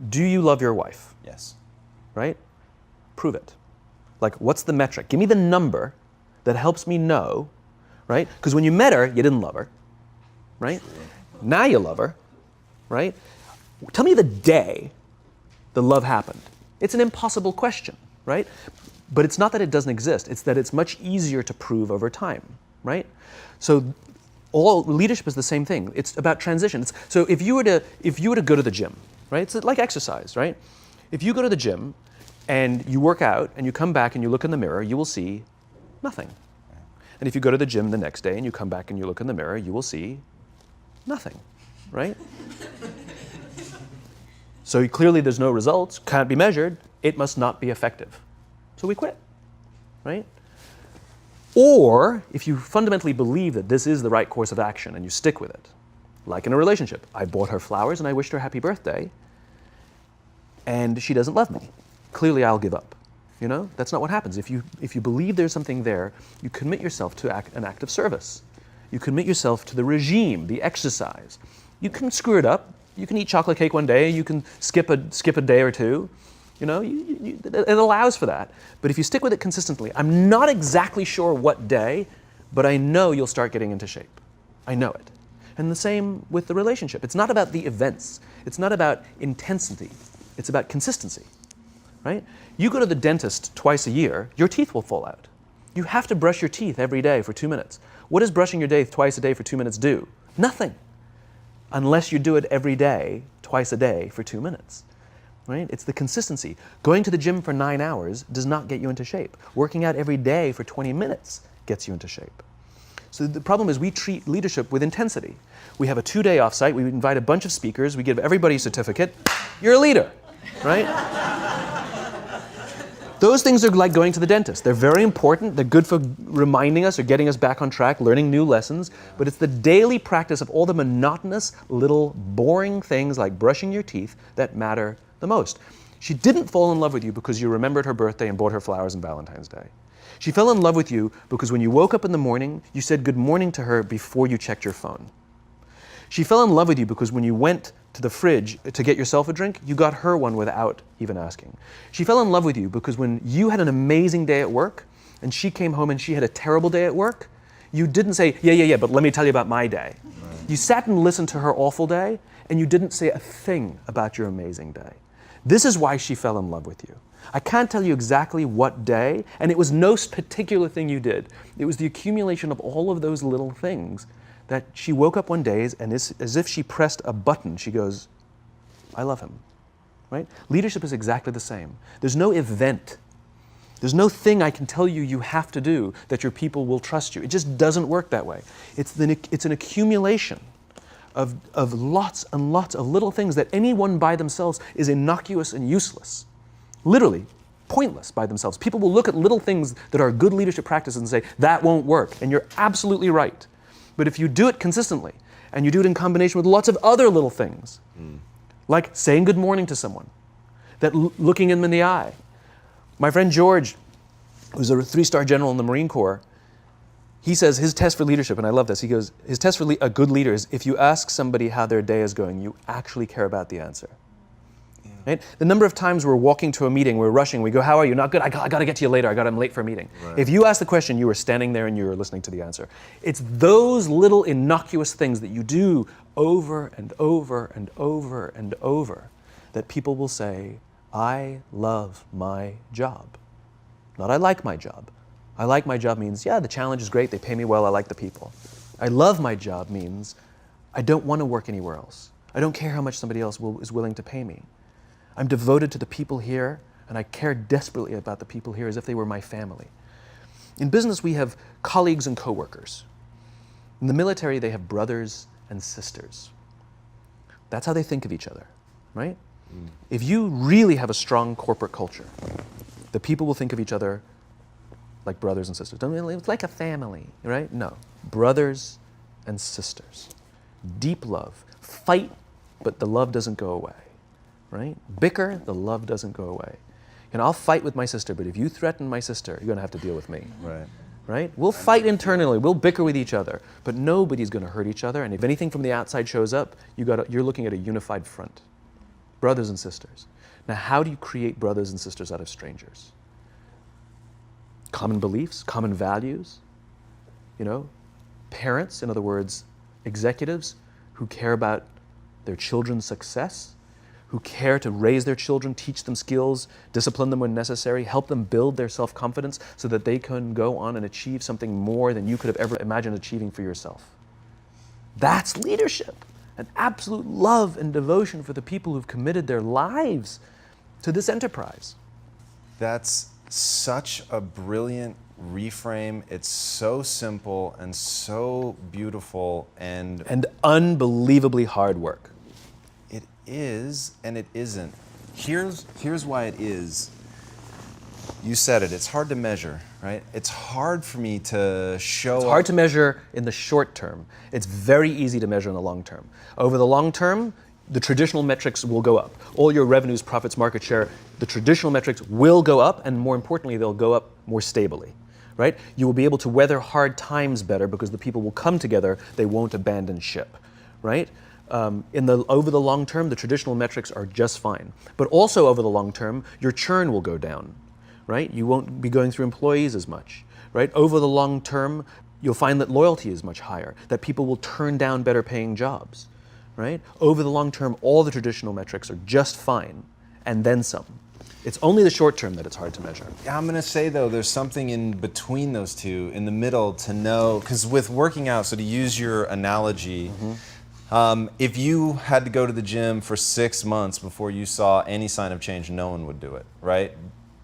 Do you love your wife? Yes. Right? Prove it. Like, what's the metric? Give me the number that helps me know, right? Because when you met her, you didn't love her, right? Sure. Now you love her, right? Tell me the day the love happened. It's an impossible question, right? But it's not that it doesn't exist. It's that it's much easier to prove over time, right? So all leadership is the same thing. It's about transition. So if you were to go to the gym, right? It's like exercise, right? If you go to the gym and you work out and you come back and you look in the mirror, you will see nothing. And if you go to the gym the next day and you come back and you look in the mirror, you will see nothing, right? So clearly there's no results, can't be measured, it must not be effective. So we quit, right? Or if you fundamentally believe that this is the right course of action and you stick with it, like in a relationship, I bought her flowers and I wished her happy birthday, and she doesn't love me. Clearly I'll give up. You know, that's not what happens. If you believe there's something there, you commit yourself to an act of service. You commit yourself to the regime, the exercise. You can screw it up. You can eat chocolate cake one day. You can skip a day or two. You know, it allows for that. But if you stick with it consistently, I'm not exactly sure what day, but I know you'll start getting into shape. I know it. And the same with the relationship. It's not about the events. It's not about intensity. It's about consistency, right? You go to the dentist twice a year, your teeth will fall out. You have to brush your teeth every day for 2 minutes. What does brushing your teeth twice a day for 2 minutes do? Nothing. Unless you do it every day, twice a day for 2 minutes. Right? It's the consistency. Going to the gym for 9 hours does not get you into shape. Working out every day for 20 minutes gets you into shape. So the problem is we treat leadership with intensity. We have a 2-day offsite, we invite a bunch of speakers, we give everybody a certificate. You're a leader, right? Those things are like going to the dentist. They're very important. They're good for reminding us or getting us back on track, learning new lessons. But it's the daily practice of all the monotonous, little, boring things like brushing your teeth that matter the most. She didn't fall in love with you because you remembered her birthday and bought her flowers on Valentine's Day. She fell in love with you because when you woke up in the morning, you said good morning to her before you checked your phone. She fell in love with you because when you went to the fridge to get yourself a drink, you got her one without even asking. She fell in love with you because when you had an amazing day at work and she came home and she had a terrible day at work, you didn't say, yeah, but let me tell you about my day. Right. You sat and listened to her awful day and you didn't say a thing about your amazing day. This is why she fell in love with you. I can't tell you exactly what day, and it was no particular thing you did. It was the accumulation of all of those little things that she woke up one day and as if she pressed a button, she goes, I love him, right? Leadership is exactly the same. There's no event. There's no thing I can tell you you have to do that your people will trust you. It just doesn't work that way. It's an accumulation of lots and lots of little things that anyone by themselves is innocuous and useless. Literally, pointless by themselves. People will look at little things that are good leadership practices and say, that won't work. And you're absolutely right. But if you do it consistently, and you do it in combination with lots of other little things, like saying good morning to someone, that looking them in the eye. My friend George, who's a 3-star general in the Marine Corps, he says his test for leadership, and I love this, he goes, his test for a good leader is if you ask somebody how their day is going, you actually care about the answer. Right? The number of times we're walking to a meeting, we're rushing, we go, how are you? Not good, I got to get to you later, I'm late for a meeting. Right. If you ask the question, you were standing there and you were listening to the answer. It's those little innocuous things that you do over and over and over and over that people will say, I love my job. Not I like my job. I like my job means, yeah, the challenge is great, they pay me well, I like the people. I love my job means, I don't want to work anywhere else. I don't care how much somebody else is willing to pay me. I'm devoted to the people here, and I care desperately about the people here as if they were my family. In business, we have colleagues and coworkers. In the military, they have brothers and sisters. That's how they think of each other, right? If you really have a strong corporate culture, the people will think of each other like brothers and sisters. It's like a family, right? No, brothers and sisters. Deep love. Fight, but the love doesn't go away. Right? Bicker, the love doesn't go away. And I'll fight with my sister, but if you threaten my sister, you're going to have to deal with me. Right. Right? We'll fight internally, we'll bicker with each other, but nobody's going to hurt each other. And if anything from the outside shows up, you're looking at a unified front. brothers and sisters. Now, how do you create brothers and sisters out of strangers? Common beliefs, common values, parents, in other words, executives who care about their children's success, who care to raise their children, teach them skills, discipline them when necessary, help them build their self-confidence so that they can go on and achieve something more than you could have ever imagined achieving for yourself. That's leadership, an absolute love and devotion for the people who've committed their lives to this enterprise. That's such a brilliant reframe. It's so simple and so beautiful and unbelievably hard work. It is and it isn't. Here's why it is. You said it. It's hard to measure, right? It's hard for me to show. It's hard to measure in the short term. It's very easy to measure in the long term. Over the long term, the traditional metrics will go up. All your revenues, profits, market share, the traditional metrics will go up, and more importantly, they'll go up more stably, right? You will be able to weather hard times better because the people will come together, they won't abandon ship, right? Over the long term, the traditional metrics are just fine. But also over the long term, your churn will go down, right? You won't be going through employees as much, right? Over the long term, you'll find that loyalty is much higher, that people will turn down better paying jobs, right? Over the long term, all the traditional metrics are just fine, and then some. It's only the short term that it's hard to measure. Yeah, I'm going to say, though, there's something in between those two, in the middle, to know, because with working out, so to use your analogy, if you had to go to the gym for 6 months before you saw any sign of change, no one would do it, right?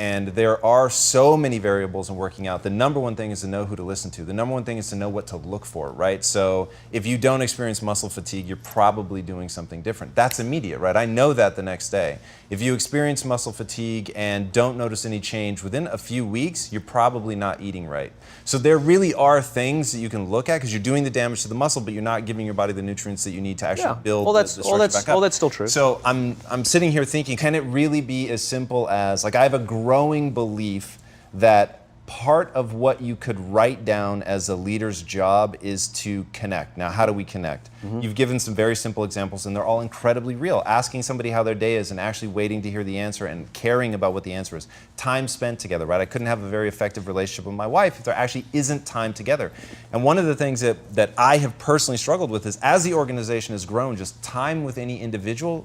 And there are so many variables in working out. The number one thing is to know who to listen to. The number one thing is to know what to look for, right? So if you don't experience muscle fatigue, you're probably doing something different. That's immediate, right? I know that the next day. If you experience muscle fatigue and don't notice any change within a few weeks, you're probably not eating right. So there really are things that you can look at because you're doing the damage to the muscle, but you're not giving your body the nutrients that you need to actually build the structure back up. All that's still true. So I'm sitting here thinking, can it really be as simple as, like, I have a growing belief that part of what you could write down as a leader's job is to connect. Now, how do we connect? You've given some very simple examples, and they're all incredibly real. Asking somebody how their day is and actually waiting to hear the answer and caring about what the answer is. Time spent together, right? I couldn't have a very effective relationship with my wife if there actually isn't time together. And one of the things that I have personally struggled with is, as the organization has grown, just time with any individual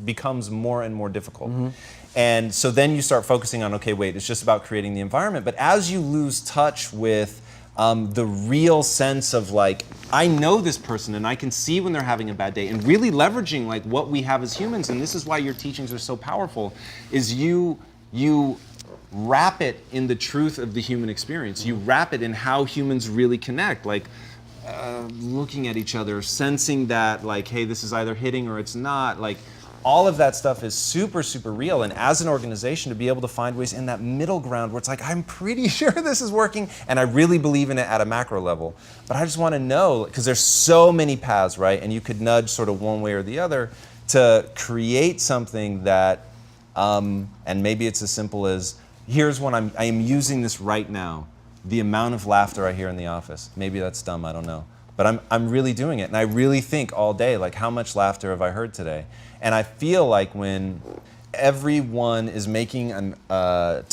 becomes more and more difficult. And so then you start focusing on, okay, wait, it's just about creating the environment. But as you lose touch with the real sense of, like, I know this person and I can see when they're having a bad day, and really leveraging, like, what we have as humans, and this is why your teachings are so powerful, is you wrap it in the truth of the human experience. You wrap it in how humans really connect, like looking at each other, sensing that, like, hey, this is either hitting or it's not, like, all of that stuff is super, super real. And as an organization, to be able to find ways in that middle ground where it's like, I'm pretty sure this is working, and I really believe in it at a macro level. But I just want to know, because there's so many paths, right? And you could nudge sort of one way or the other to create something that, and maybe it's as simple as, here's one, I am using this right now. The amount of laughter I hear in the office. Maybe that's dumb, I don't know. But I'm really doing it. And I really think all day, like, how much laughter have I heard today? And I feel like when everyone is making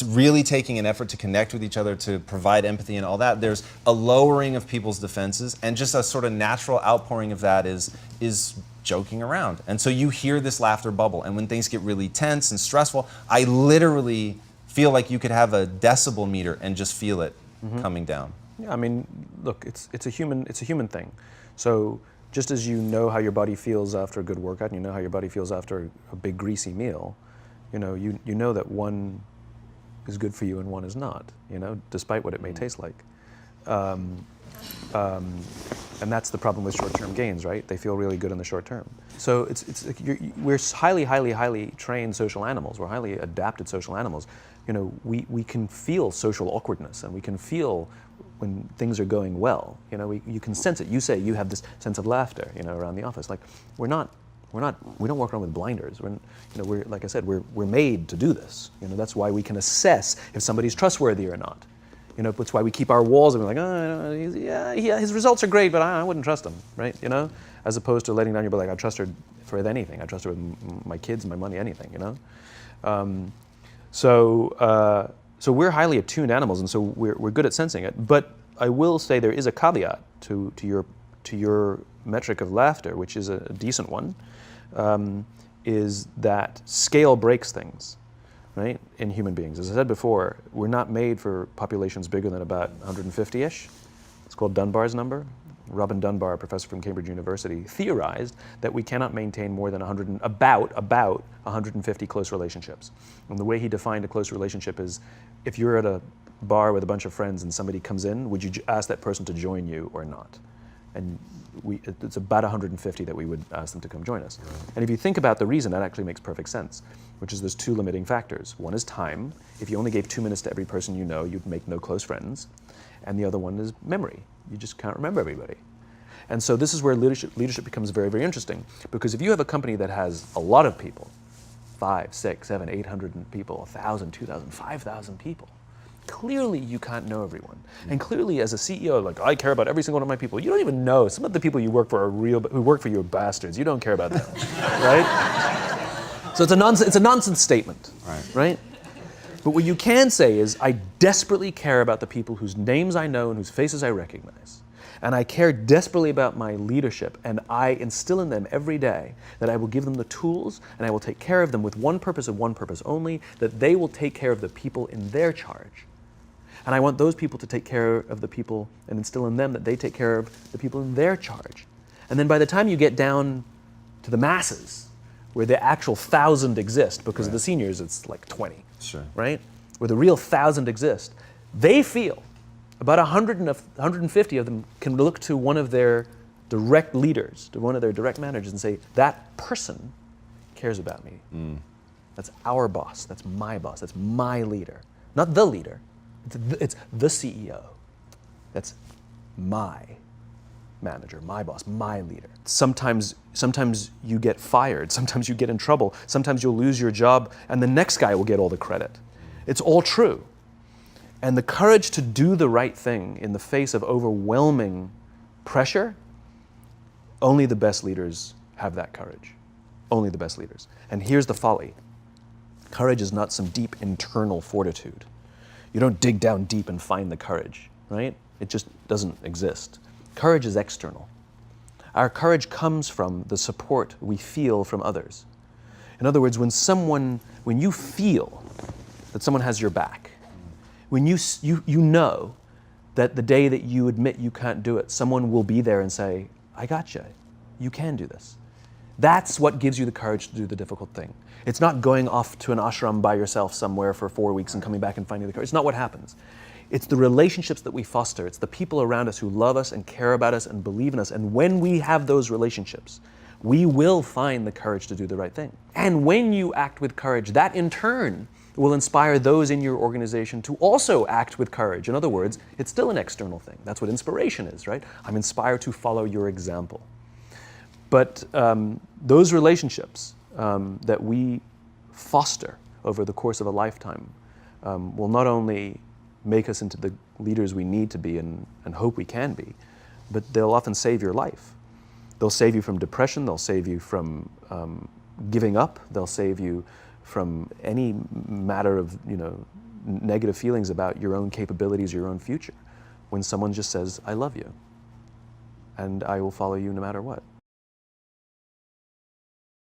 really taking an effort to connect with each other, to provide empathy and all that, there's a lowering of people's defenses, and just a sort of natural outpouring of that is joking around. And so you hear this laughter bubble, and when things get really tense and stressful, I literally feel like you could have a decibel meter and just feel it coming down. Yeah, I mean, look, it's a human thing. So just as you know how your body feels after a good workout, and you know how your body feels after a big greasy meal, you know that one is good for you and one is not, despite what it may taste like. And that's the problem with short-term gains, right? They feel really good in the short term. So we're highly, highly, highly trained social animals. We're highly adapted social animals. We can feel social awkwardness, and we can feel when things are going well. You can sense it. You say you have this sense of laughter, around the office. Like, we don't walk around with blinders. We're like I said, we're made to do this. That's why we can assess if somebody's trustworthy or not. That's why we keep our walls and we're like, his results are great, but I wouldn't trust him, right? As opposed to letting down your, like, I trust her for anything. I trust her with my kids, my money, anything, you know? So we're highly attuned animals, and so we're good at sensing it. But I will say there is a caveat to your metric of laughter, which is a decent one, is that scale breaks things, right, in human beings. As I said before, we're not made for populations bigger than about 150-ish. It's called Dunbar's number. Robin Dunbar, a professor from Cambridge University, theorized that we cannot maintain more than about 150 close relationships. And the way he defined a close relationship is, if you're at a bar with a bunch of friends and somebody comes in, would you ask that person to join you or not? And it's about 150 that we would ask them to come join us. And if you think about the reason, that actually makes perfect sense, which is there's two limiting factors. One is time. If you only gave 2 minutes to every person you know, you'd make no close friends. And the other one is memory. You just can't remember everybody. And so this is where leadership becomes very, very interesting, because if you have a company that has a lot of people, 5, 6, 7, 800 people, 1,000, 2,000, 5,000 people, clearly you can't know everyone. And clearly as a CEO, like, I care about every single one of my people. You don't even know. Some of the people you work for are who work for you are bastards. You don't care about them, right? So it's a nonsense statement, right? But what you can say is, I desperately care about the people whose names I know and whose faces I recognize. And I care desperately about my leadership, and I instill in them every day that I will give them the tools, and I will take care of them with one purpose and one purpose only, that they will take care of the people in their charge. And I want those people to take care of the people and instill in them that they take care of the people in their charge. And then by the time you get down to the masses, where the actual 1,000 exist, because of the seniors it's like 20, right? Where the real 1,000 exist, they feel about 150 of them can look to one of their direct leaders, to one of their direct managers, and say, that person cares about me. That's our boss, that's my leader. Not the leader, it's the CEO. That's my manager, my boss, my leader. Sometimes you get fired, sometimes you get in trouble, sometimes you'll lose your job, and the next guy will get all the credit. It's all true. And the courage to do the right thing in the face of overwhelming pressure, only the best leaders have that courage. Only the best leaders. And here's the folly. Courage is not some deep internal fortitude. You don't dig down deep and find the courage, right? It just doesn't exist. Courage is external. Our courage comes from the support we feel from others. In other words, when you feel that someone has your back, when you know that the day that you admit you can't do it, someone will be there and say, I got you. You can do this. That's what gives you the courage to do the difficult thing. It's not going off to an ashram by yourself somewhere for 4 weeks and coming back and finding the courage. It's not what happens. It's the relationships that we foster. It's the people around us who love us and care about us and believe in us. And when we have those relationships, we will find the courage to do the right thing. And when you act with courage, that in turn will inspire those in your organization to also act with courage. In other words, it's still an external thing. That's what inspiration is, right? I'm inspired to follow your example. But those relationships that we foster over the course of a lifetime will not only make us into the leaders we need to be and hope we can be, but they'll often save your life. They'll save you from depression, they'll save you from giving up, they'll save you from any matter of negative feelings about your own capabilities, your own future. When someone just says, I love you, and I will follow you no matter what.